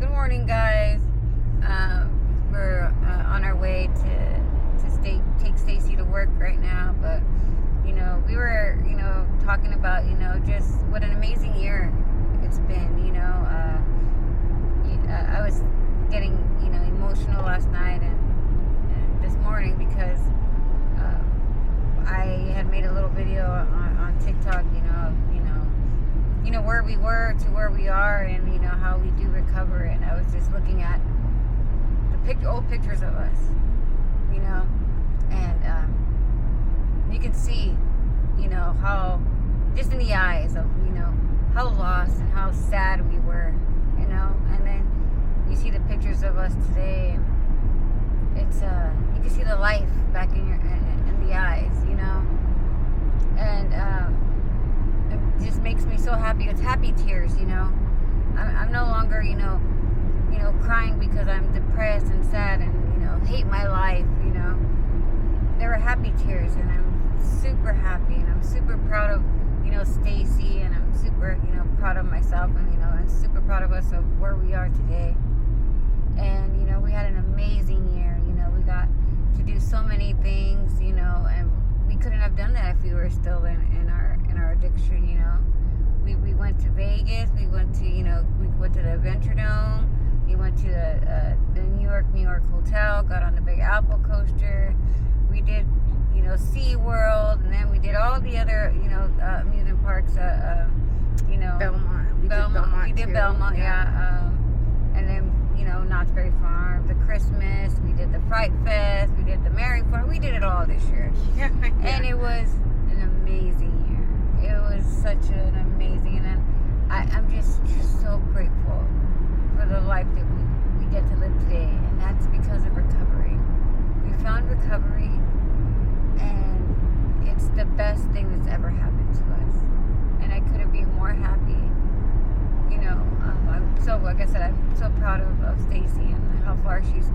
Good morning, guys. We're on our way to take Stacy to work right now, but we were talking about just what an amazing year it's been. I was getting emotional last night and this morning because I had made a little video on TikTok, where we were to where we are, and how we do recover. And I was just looking at the old pictures of us, and you could see, how just in the eyes of how lost and how sad we were, and then you see the pictures of us today, and it's you can see the life back in the eyes, and it just makes me so happy. It's happy tears, I'm no longer, crying because I'm depressed and sad and, hate my life, There were happy tears, and I'm super happy, and I'm super proud of, Stacy, and I'm super, proud of myself, and super proud of us of where we are today. And, we had an amazing year, we got to do so many things, and we couldn't have done that if we were still in our addiction, We went to Vegas, we went to the Adventure Dome, we went to the New York hotel, got on the Big Apple coaster, we did, SeaWorld, and then we did all the other, amusement parks, Belmont. We did Belmont, yeah. And then, Knott's Berry Farm, the Christmas, we did the Fright Fest, we did the Merry Farm, we did it all this year. Yeah. And it was an amazing year. It was such an amazing, and I'm just so grateful for the life that we get to live today, and that's because of recovery. We found recovery, and it's the best thing that's ever happened to us, and I couldn't be more happy. I'm so, like I said, I'm so proud of Stacy and how far she's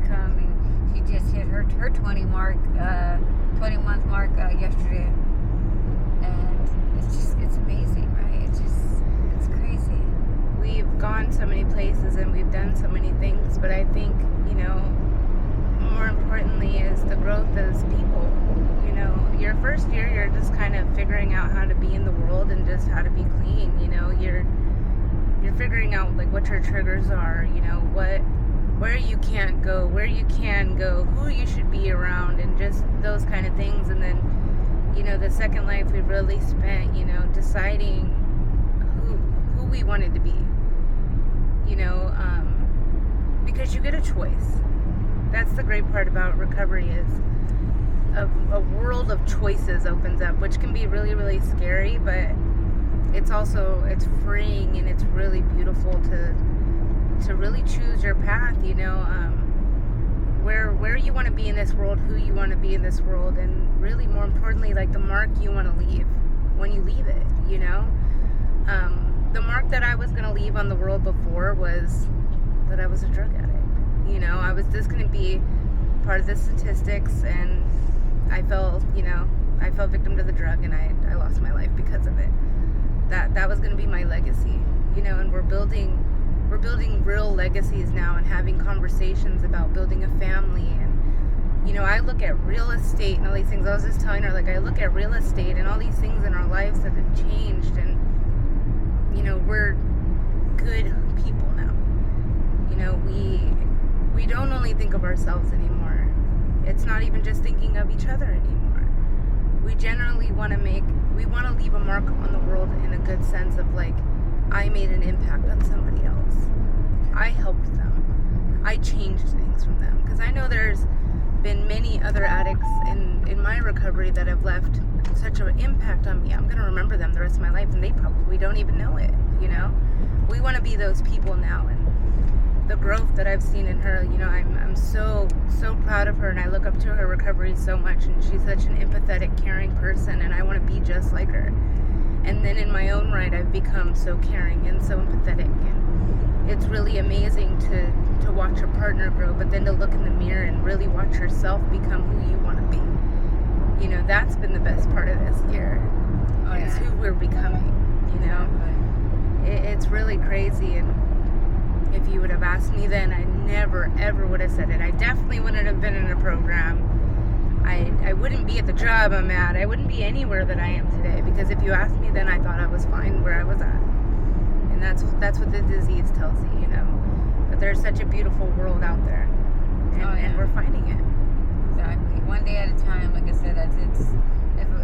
come, and she just hit her 20 month mark yesterday, and it's amazing, right? It's crazy. We've gone so many places and we've done so many things, but I think, more importantly is the growth as people. Your first year, you're just kind of figuring out how to be in the world and just how to be clean. You're figuring out like what your triggers are, where you can't go, where you can go, who you should be around, and just those kind of things. And then, the second life we really spent, deciding who we wanted to be, because you get a choice. That's the great part about recovery, is a world of choices opens up, which can be really, really scary, but it's freeing, and it's really beautiful to really choose your path, where you want to be in this world, who you want to be in this world, and really more importantly, like the mark you want to leave when you leave it, The mark that I was going to leave on the world before was that I was a drug addict. I was just going to be part of the statistics, and I fell victim to the drug, and I lost my life because of it. That was going to be my legacy, and we're building real legacies now, and having conversations about building a family. And I look at real estate and all these things. I was just telling her, like, I look at real estate and all these things in our lives that have changed, and we're good people now. We don't only think of ourselves anymore. It's not even just thinking of each other anymore. We generally want to leave a mark on the world in a good sense of, like, I made an impact on somebody else. I helped them. I changed things from them. Because I know there's been many other addicts in my recovery that have left such an impact on me. I'm going to remember them the rest of my life, and they probably don't even know it, We want to be those people now, and the growth that I've seen in her, I'm so proud of her, and I look up to her recovery so much, and she's such an empathetic, caring person, and I want to be just like her. And then in my own right, I've become so caring and so empathetic, and it's really amazing to watch your partner grow, but then to look in the mirror and really watch yourself become who you want to be. That's been the best part of this year. It's who we're becoming, It's really crazy, and If you would have asked me then, I never, ever would have said it. I definitely wouldn't have been in a program. I wouldn't be at the job I'm at. I wouldn't be anywhere that I am today, because if you asked me then, I thought I was fine where I was at. And that's what the disease tells you, you know. But there's such a beautiful world out there, and we're finding it. Exactly. One day at a time. Like I said,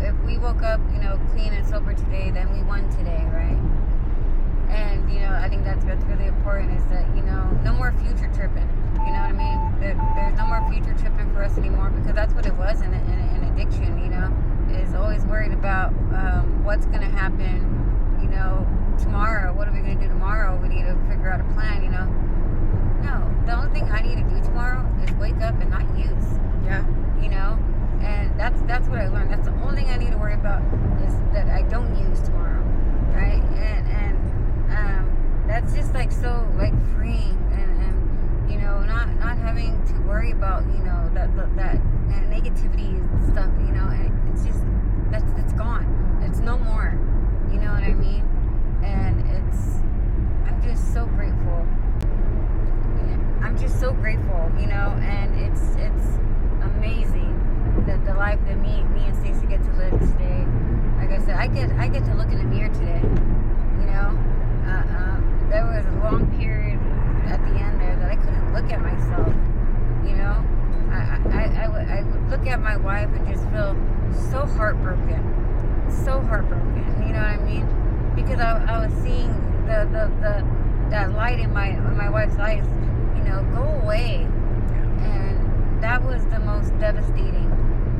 if we woke up, you know, clean and sober today, then we won today, right? And, you know, I think that's really important, is that, you know, no more future tripping. You know what I mean? There's no more future tripping for us anymore, because that's what it was in addiction, you know, is always worried about what's going to happen, you know, tomorrow. What are we going to do tomorrow? We need to figure out a plan, you know. No, the only thing I need to do tomorrow is wake up and not use. Yeah. You know? And that's what I learned. That's the only thing I need to worry about, is that I don't use tomorrow. Right? And that's just like so like freeing, and you know, not having to worry about, you know, that negativity stuff, you know, and it's just it's gone. It's no more. You know what I mean? And I'm just so grateful. I'm just so grateful, you know, and it's amazing that the life that me and Stacey get to live today. Like I said, I get to look in the mirror today, you know. There was a long period at the end there that I couldn't look at myself, you know. I would look at my wife and just feel so heartbroken, you know what I mean? Because I was seeing that light in my wife's eyes, you know, go away. And that was the most devastating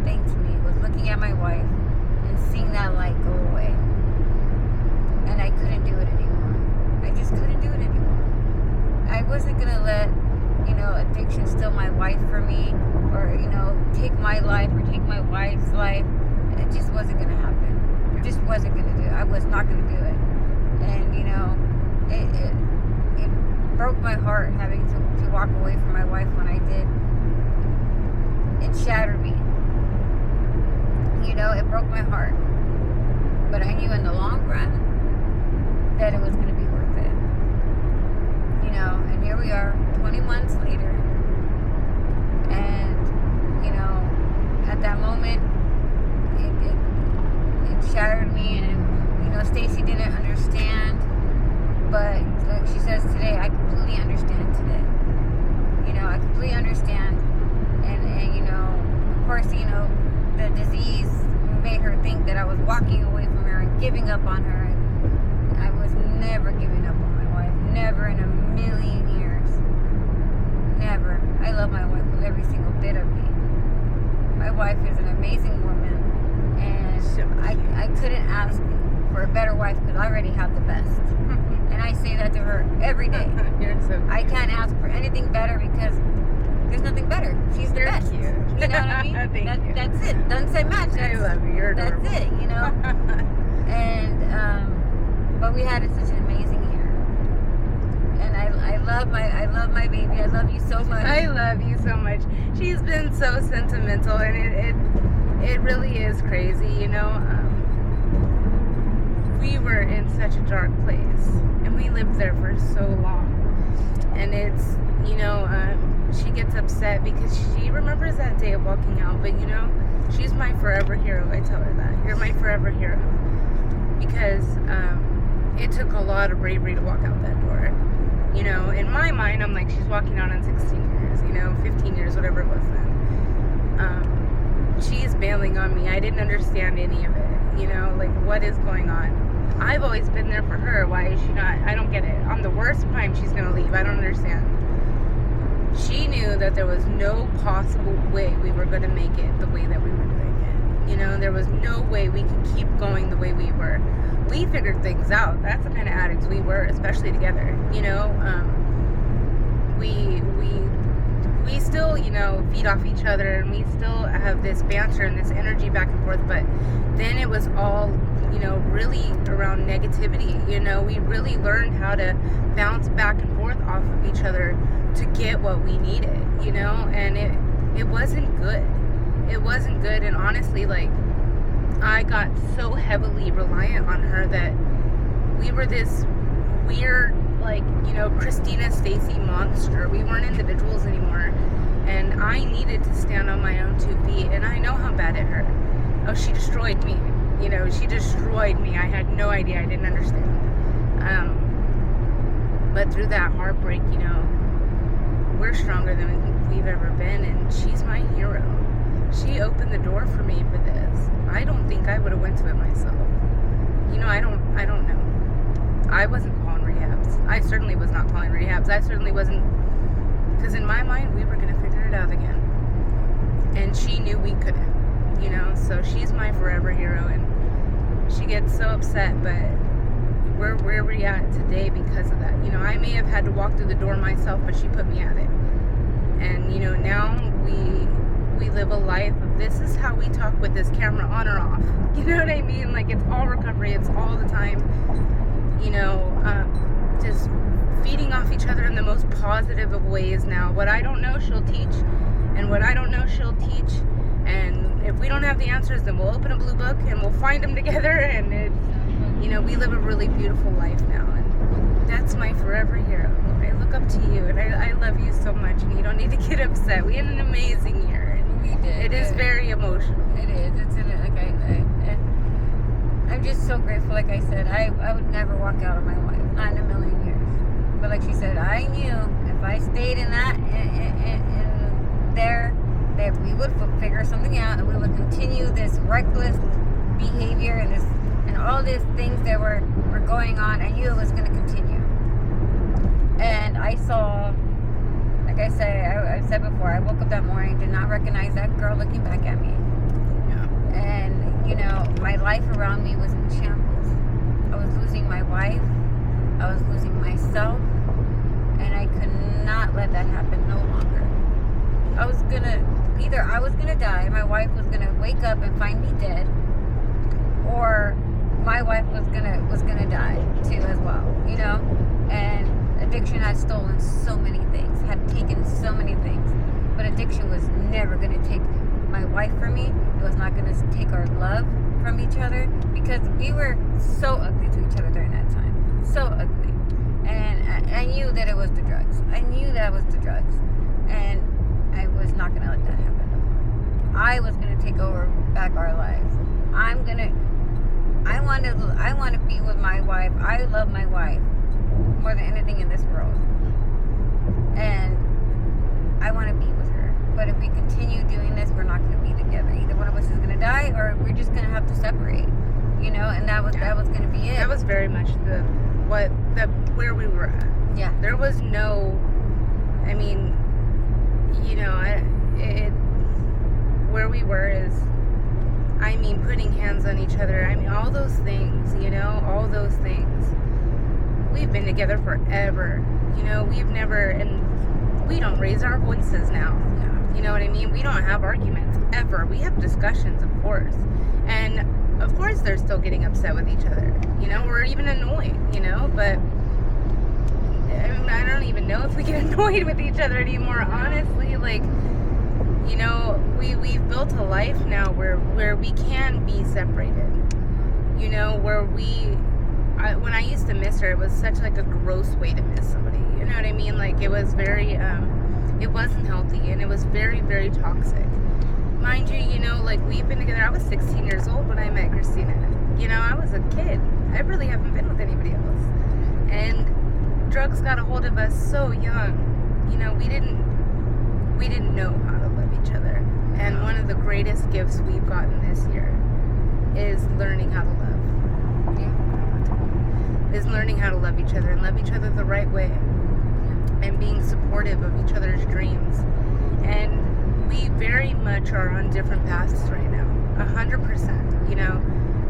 thing to me, was looking at my wife and seeing that light go away. And I couldn't do it anymore. I just couldn't do it anymore. I wasn't going to let, you know, addiction steal my wife from me, or, you know, take my life or take my wife's life. It just wasn't going to happen. It just wasn't going to do it. I was not going to do it. And, you know, it broke my heart having to walk away from my wife when I did. It shattered me. You know, it broke my heart. But I knew in the long run that it was going to be worth it. You know, and here we are, 20 months later. And, you know, at that moment, it shattered me. And, you know, Stacey didn't understand. But like she says today, I completely understand today. You know, I completely understand. And you know, of course, you know, the disease made her think that I was walking away from her and giving up on her. And I was never giving up on my wife. Never in a million years. Never. I love my wife with every single bit of me. My wife is an amazing woman. And So I couldn't ask for a better wife, because I already have the best. And I say that to her every day. You're so cute. I can't ask for anything better, because there's nothing better. She's the best. Cute. You know what I mean? Thank you. That's it. Doesn't say match. I love you. You're adorable. That's it, you know? And, but we had such an amazing year. And I love my baby. I love you so much. I love you so much. She's been so sentimental, and it really is crazy, you know. We were in such a dark place, and we lived there for so long. And it's, you know, she gets upset because she remembers that day of walking out. But, you know, she's my forever hero. I tell her that. You're my forever hero. Because it took a lot of bravery to walk out that door. You know, in my mind, I'm like, she's walking out on 16 years, you know, 15 years, whatever it was then. She's bailing on me. I didn't understand any of it. You know, like, what is going on? I've always been there for her. Why is she not? I don't get it. On the worst time, she's going to leave. I don't understand. She knew that there was no possible way we were going to make it the way that we were doing it. You know, there was no way we could keep going the way we were. We figured things out. That's the kind of addicts we were, especially together. You know, we still, you know, feed off each other, and we still have this banter and this energy back and forth. But then it was all, you know, really around negativity. You know, we really learned how to bounce back and forth off of each other to get what we needed, you know. And it wasn't good. It wasn't good. And honestly, like, I got so heavily reliant on her that we were this weird like, you know, Christina Stacy monster. We weren't individuals anymore. And I needed to stand on my own 2 feet. And I know how bad it hurt. Oh, she destroyed me. You know, she destroyed me. I had no idea. I didn't understand. But through that heartbreak, you know, we're stronger than we've ever been. And she's my hero. She opened the door for me for this. I don't think I would have went to it myself. You know, I don't know. I wasn't calling rehabs. I certainly was not calling rehabs. I certainly wasn't, because in my mind, we were going to figure it out again. And she knew we couldn't, you know, so she's my forever hero. And she gets so upset, but we're where we're at today because of that. You know, I may have had to walk through the door myself, but she put me at it. And, you know, now we live a life of, this is how we talk with this camera on or off. You know what I mean? Like, it's all recovery. It's all the time, you know, just feeding off each other in the most positive of ways now. What I don't know, she'll teach. And what I don't know, she'll teach. And if we don't have the answers, then we'll open a blue book and we'll find them together. And it's, you know, we live a really beautiful life now. And that's my forever hero. I look up to you, and I love you so much, and you don't need to get upset. We had an amazing year. We did. It is very emotional. It is. It's in it. Like I'm just so grateful. Like I said, I would never walk out of my life, not in a million years. But like she said, I knew if I stayed in that, in there, that we would figure something out, and we would continue this reckless behavior and all these things that were going on. I knew it was going to continue. And I saw, like I said before, I woke up that morning, did not recognize that girl looking back at me. Yeah. And, you know, my life around me was in shambles. I was losing my wife. I was losing myself. And I could not let that happen no longer. I was going to die, my wife was going to wake up and find me dead, or my wife was gonna die too as well, you know. And addiction had stolen so many things, had taken so many things, but addiction was never gonna take my wife from me. It was not gonna take our love from each other, because we were so ugly to each other during that time, so ugly. And I knew that it was the drugs. I knew that it was the drugs, and I was not gonna let that happen no more. I was gonna take over back our lives. I want to be with my wife. I love my wife more than anything in this world. And I want to be with her. But if we continue doing this, we're not going to be together. Either one of us is going to die, or we're just going to have to separate. You know, and that was going to be it. That was very much where we were at. Yeah. There was no, I mean, you know, where we were is, I mean, putting hands on each other. I mean, all those things, you know, all those things. We've been together forever. You know, we've never, and we don't raise our voices now. Yeah. You know what I mean? We don't have arguments, ever. We have discussions, of course. And, of course, they're still getting upset with each other. You know, we're even annoyed, you know, but I don't even know if we get annoyed with each other anymore, honestly. Like, you know, we've built a life now where we can be separated. You know, where when I used to miss her, it was such like a gross way to miss somebody. You know what I mean? Like, it was very, it wasn't healthy, and it was very, very toxic. Mind you, you know, like, we've been together. I was 16 years old when I met Christina. You know, I was a kid. I really haven't been with anybody else. And drugs got a hold of us so young. You know, we didn't know how to love each other. And one of the greatest gifts we've gotten this year is learning how to love. Yeah. Is learning how to love each other and love each other the right way. And being supportive of each other's dreams. And we very much are on different paths right now. 100%. You know,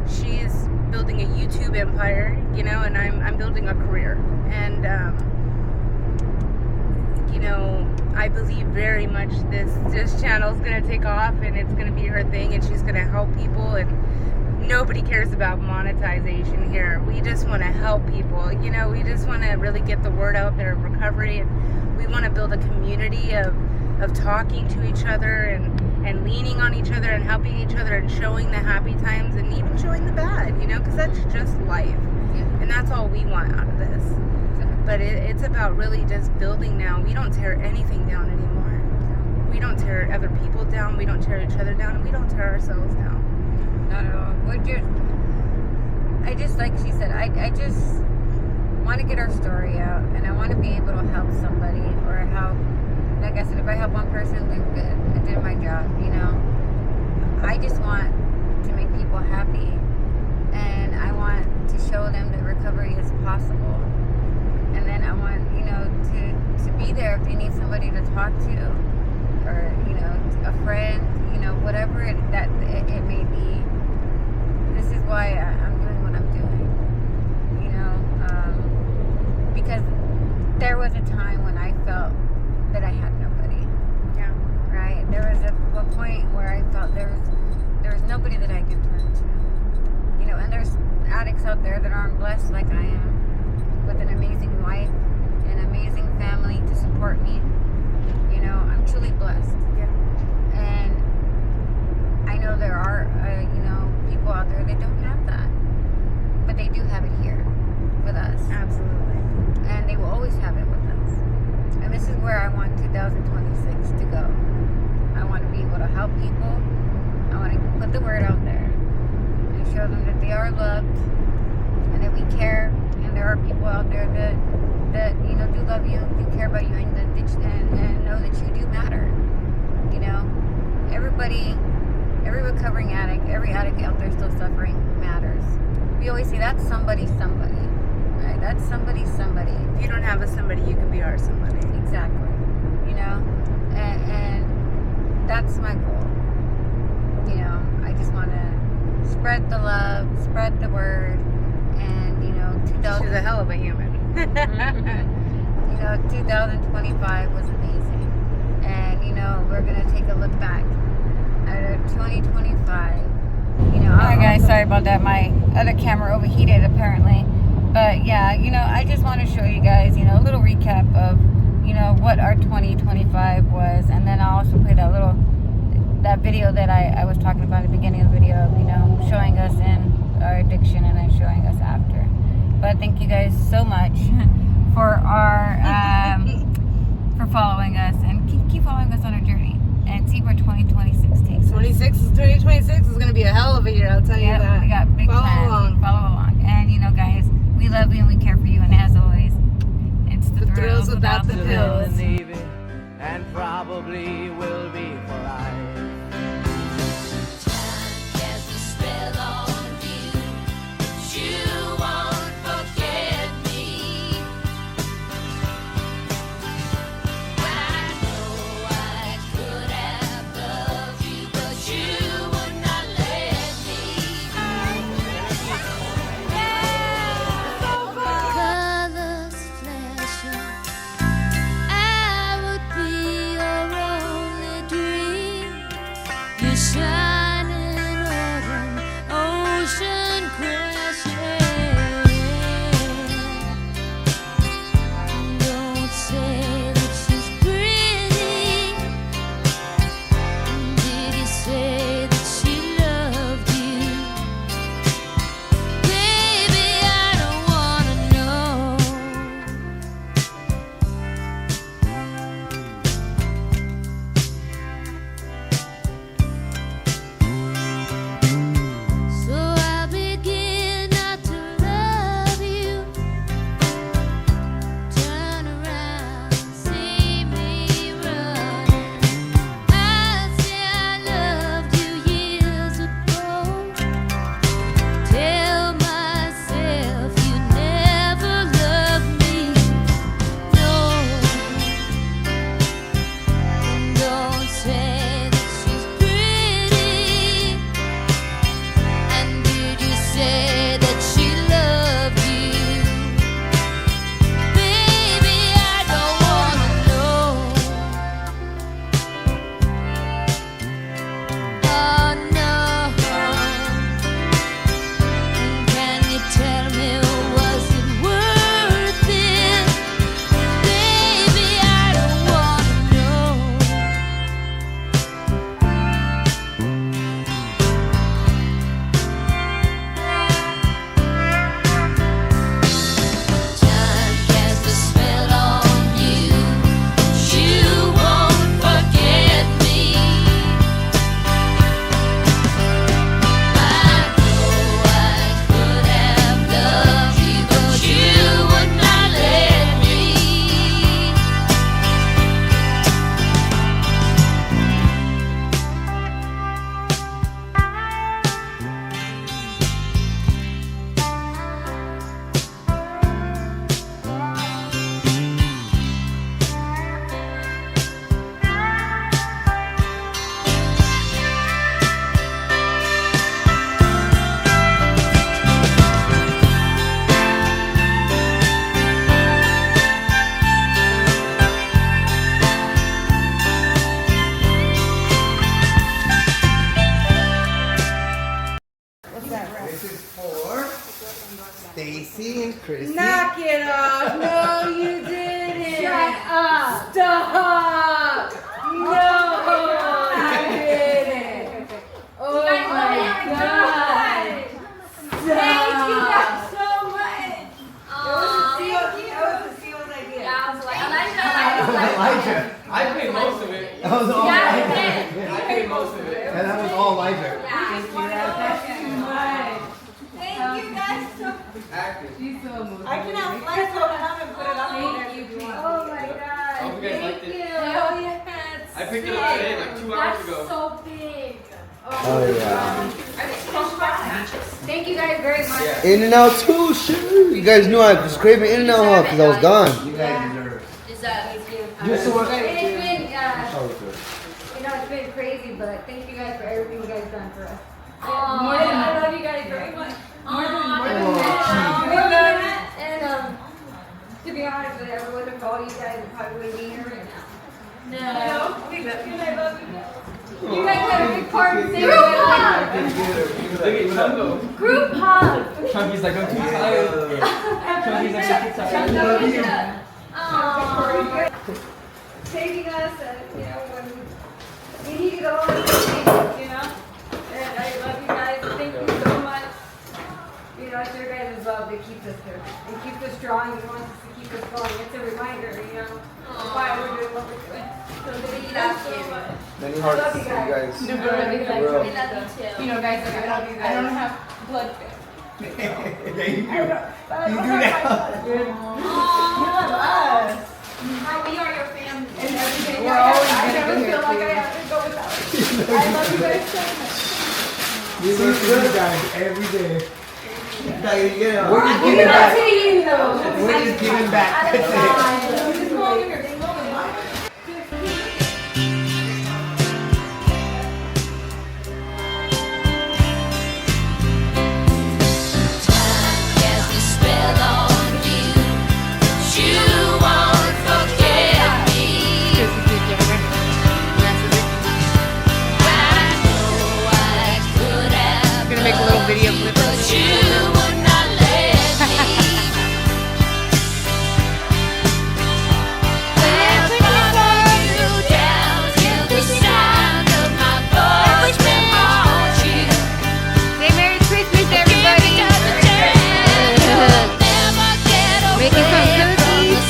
she's building a YouTube empire, you know, and I'm building a career. And, you know, I believe very much this channel is going to take off, and it's going to be her thing, and she's going to help people, and nobody cares about monetization here. We just want to help people, you know, we just want to really get the word out there of recovery, and we want to build a community of talking to each other and leaning on each other and helping each other and showing the happy times and even showing the bad, you know, because that's just life. Yeah. And that's all we want out of this. Exactly. But it's about really just building now. We don't tear anything down anymore. We don't tear other people down. We don't tear each other down. And we don't tear ourselves down. Not at all. I just, like she said, I just want to get our story out, and I want to be able to help somebody, or help, like I said, if I help one person, then good. I did my job, you know. I just want to make people happy, and I want to show them that recovery is possible. And then I want, you know, to be there if they need somebody to talk to, or, you know, a friend, you know, whatever it may be. This is why I'm doing what I'm doing, you know, because there was a time when I felt that I had nobody. Yeah. Right? There was a point where I felt there was nobody that I could turn to. You know, and there's addicts out there that aren't blessed like I am, with an amazing wife, an amazing family to support me. You know, I'm truly blessed. Yeah. And I know there are, you know, people out there that don't have that. But they do have it here with us. Absolutely. And they will always have it with us. And this is where I want 2026 to go. I want to be able to help people. I want to put the word out there and show them that they are loved and that we care. And there are people out there that you know, do love you, do care about you, and know that you do matter. You know, every recovering addict, every addict out there still suffering matters. We always say that's somebody, right? That's somebody. If you don't have a somebody, you can be our somebody. Exactly. You know, and that's my goal. You know, I just want to spread the love, spread the word, and you know, She's a hell of a human. you know, 2025 was amazing, and you know, we're gonna take a look back at 2025. You know, alright guys, sorry about that. My other camera overheated apparently, but yeah, you know, I just want to show you guys, you know, a little recap of, you know, what our 2025 was, and then I'll also play that video that I was talking about at the beginning of the video, of, you know, showing us in our addiction and then showing us after. But thank you guys so much for for following us, and keep following us on our journey and see where 2026 takes us. 2026 is going to be a hell of a year, I'll tell you that. We got big plans. Follow along. And you know, guys, we love you and we care for you, and as always, it's the thrills without the pills. And probably will be for life. I would be your only dream. Elijah. I paid most of it. That was all Elijah. I paid most of it. And that was all Elijah. Thank you guys so Active. I can have flights to come and put it on there if you want. Oh my god. I hope you guys liked it. Oh yes. I picked it up today, like 2 hours ago. So big. Oh yeah. Thank you guys very much. Yeah. In and out too, shit. You guys knew I was craving In and Out Hub because I was gone. You guys deserve it. Is that it's Just so what? been, Show it to her. it's been crazy, but thank you guys for everything you guys done for us. I love you guys very much. More than Oh, that. And to be honest with you, if it wasn't for all you guys, I probably wouldn't be here right now. No. We love you. I love you. You guys had a big part in saving my life. Look at Chungo. Group hug. Chunky's like, I'm too tired. Chunky's like, I'm too tired. Saving us, when we needed all these things, And I love you guys. Thank you so much. It's your guys' love that keeps us here. It keeps us strong. You want us to keep us going. It's a reminder, why we're doing what we're doing. So thank you guys so much. Many hearts love you to you guys. guys. No, but I love you guys. Bro. I love you too. Guys, like, I don't have blood. Yeah, you do. You do now. You love us. We are your family. And every day, We're always I gonna never be here feel like for I you. have to go without you. I love you guys so much. We work for you guys every day. Yeah. We're just giving back. you though. We're just giving back. That's it. Just go over here. Gonna make a little video clip. Say Merry Christmas, everybody. Making some cookies.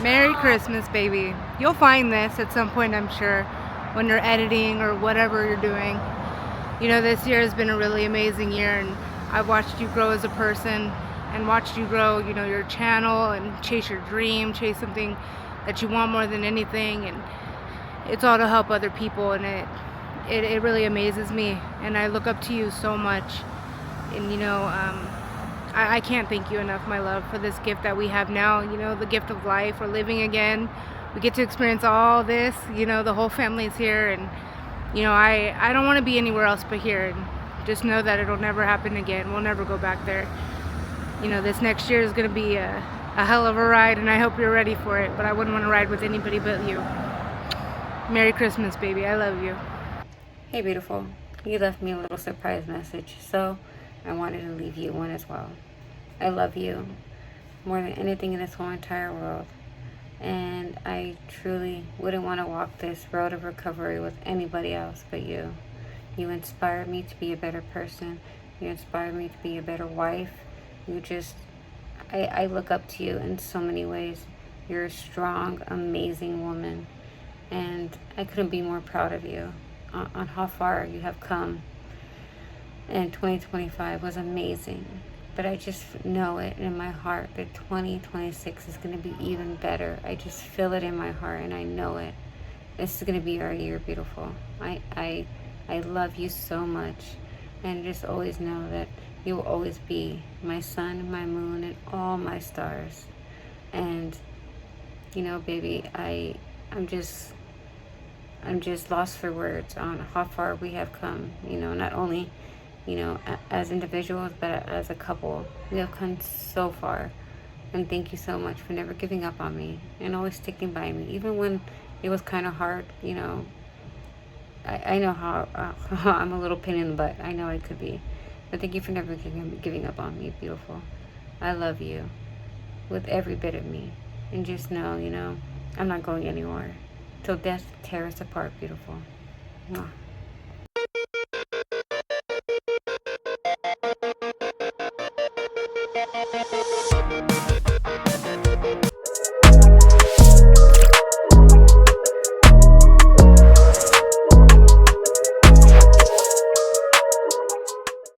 Merry Christmas, baby. You'll find this at some point, I'm sure, when you're editing or whatever you're doing. This year has been a really amazing year, and I've watched you grow as a person and watched you grow, your channel and chase your dream, chase something that you want more than anything, and it's all to help other people, and it really amazes me, and I look up to you so much, and I can't thank you enough, my love, for this gift that we have now, the gift of life. We're living again. We get to experience all this, the whole family's here, and I don't want to be anywhere else but here, and just know that it'll never happen again. We'll never go back there. This next year is going to be a hell of a ride, and I hope you're ready for it, but I wouldn't want to ride with anybody but you. Merry Christmas, baby. I love you. Hey, beautiful. You left me a little surprise message, so I wanted to leave you one as well. I love you more than anything in this whole entire world, and I truly wouldn't want to walk this road of recovery with anybody else but you. You inspired me to be a better person. You inspired me to be a better wife. I look up to you in so many ways. You're a strong, amazing woman, and I couldn't be more proud of you on how far you have come. And 2025 was amazing, but I just know it in my heart that 2026 is going to be even better. I just feel it in my heart, and I know it. This is going to be our year, beautiful. I love you so much, and just always know that you will always be my sun, my moon, and all my stars. And baby, I'm just lost for words on how far we have come. Not only as individuals, but as a couple. We have come so far, and thank you so much for never giving up on me and always sticking by me, even when it was kind of hard. I know how I'm a little pain in the butt. I know I could be, But thank you for never giving up on me, beautiful. I love you with every bit of me. And just know, you know, I'm not going anywhere. Till death tear us apart, beautiful. Mwah.